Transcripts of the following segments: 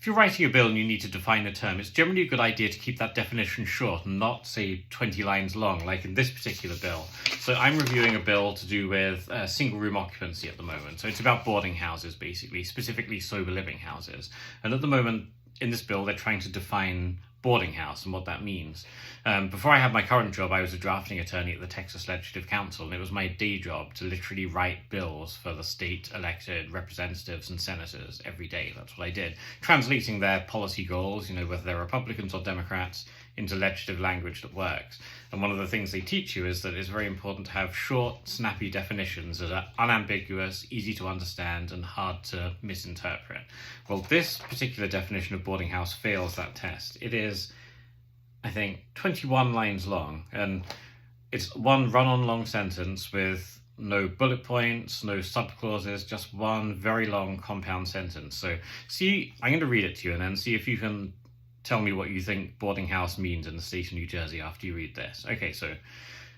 If you're writing a bill and you need to define a term, it's generally a good idea to keep that definition short and not, say, 20 lines long, like in this particular bill. So I'm reviewing a bill to do with single room occupancy at the moment. So it's about boarding houses, basically, specifically sober living houses. And at the moment, in this bill, they're trying to define boarding house and what that means. Before I had my current job, I was a drafting attorney at the Texas Legislative Council, and it was my day job to literally write bills for the state elected representatives and senators every day. That's what I did, translating their policy goals, whether they're Republicans or Democrats, into legislative language that works. And one of the things they teach you is that it's very important to have short, snappy definitions that are unambiguous, easy to understand, and hard to misinterpret. Well, this particular definition of boarding house fails that test. It is, I think, 21 lines long, and it's one run-on long sentence with no bullet points, no subclauses, just one very long compound sentence. So I'm going to read it to you and then see if you can tell me what you think boarding house means in the state of New Jersey after you read this. Okay, so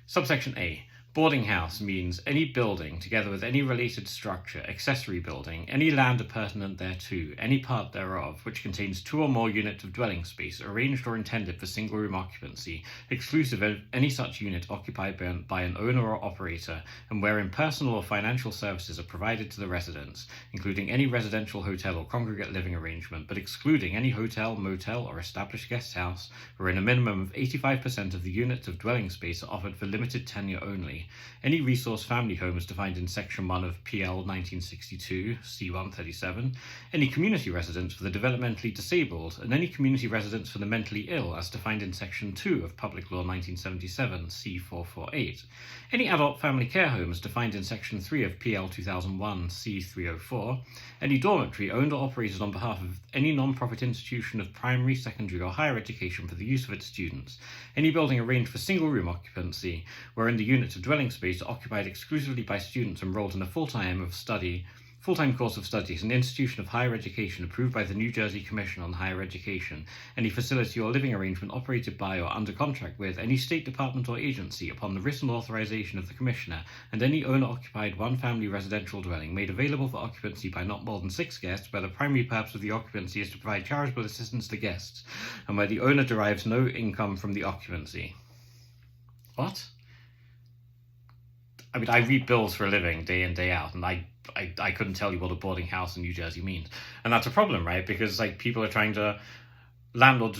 subsection A. Boarding house means any building, together with any related structure, accessory building, any land appurtenant thereto, any part thereof, which contains 2 or more units of dwelling space, arranged or intended for single-room occupancy, exclusive of any such unit occupied by an owner or operator, and wherein personal or financial services are provided to the residents, including any residential hotel or congregate living arrangement, but excluding any hotel, motel, or established guest house, wherein a minimum of 85% of the units of dwelling space are offered for limited tenure only. Any resource family home is defined in Section 1 of PL 1962, C137, any community residence for the developmentally disabled, and any community residence for the mentally ill as defined in Section 2 of Public Law 1977, C448, any adult family care home as defined in Section 3 of PL 2001, C304, any dormitory owned or operated on behalf of any non-profit institution of primary, secondary, or higher education for the use of its students, any building arranged for single-room occupancy, wherein the units of dwelling space are occupied exclusively by students enrolled in a full-time course of studies, an institution of higher education approved by the New Jersey Commission on Higher Education, any facility or living arrangement operated by or under contract with any state department or agency upon the written authorization of the Commissioner, and any owner-occupied one-family residential dwelling made available for occupancy by not more than 6 guests, where the primary purpose of the occupancy is to provide charitable assistance to guests, and where the owner derives no income from the occupancy. What? I mean, I read bills for a living day in, day out, and I couldn't tell you what a boarding house in New Jersey means. And that's a problem, right? Because landlords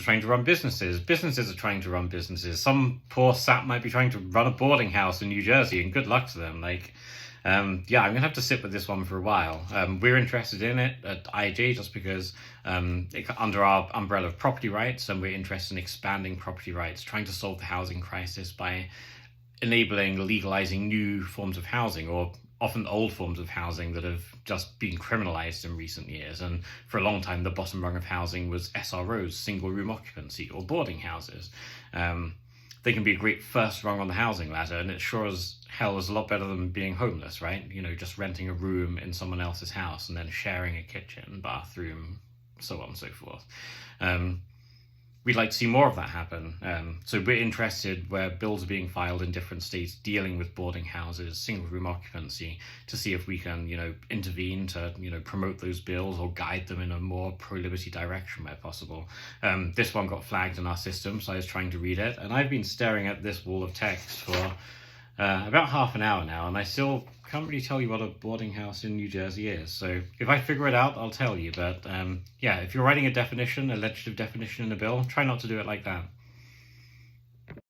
are trying to run businesses. Businesses are trying to run businesses. Some poor sap might be trying to run a boarding house in New Jersey, and good luck to them. I'm going to have to sit with this one for a while. We're interested in it at IJ just because under our umbrella of property rights, and we're interested in expanding property rights, trying to solve the housing crisis by enabling, legalizing new forms of housing, or often old forms of housing that have just been criminalized in recent years. And for a long time, the bottom rung of housing was SROs, single room occupancy, or boarding houses. They can be a great first rung on the housing ladder, and it sure as hell is a lot better than being homeless, right? Just renting a room in someone else's house and then sharing a kitchen, bathroom, so on and so forth. We'd like to see more of that happen. So we're interested where bills are being filed in different states dealing with boarding houses, single room occupancy, to see if we can, intervene to, promote those bills or guide them in a more pro-liberty direction where possible. This one got flagged in our system, so I was trying to read it, and I've been staring at this wall of text for about half an hour now, and I still can't really tell you what a boarding house in New Jersey is. So if I figure it out, I'll tell you. But if you're writing a legislative definition in a bill, try not to do it like that.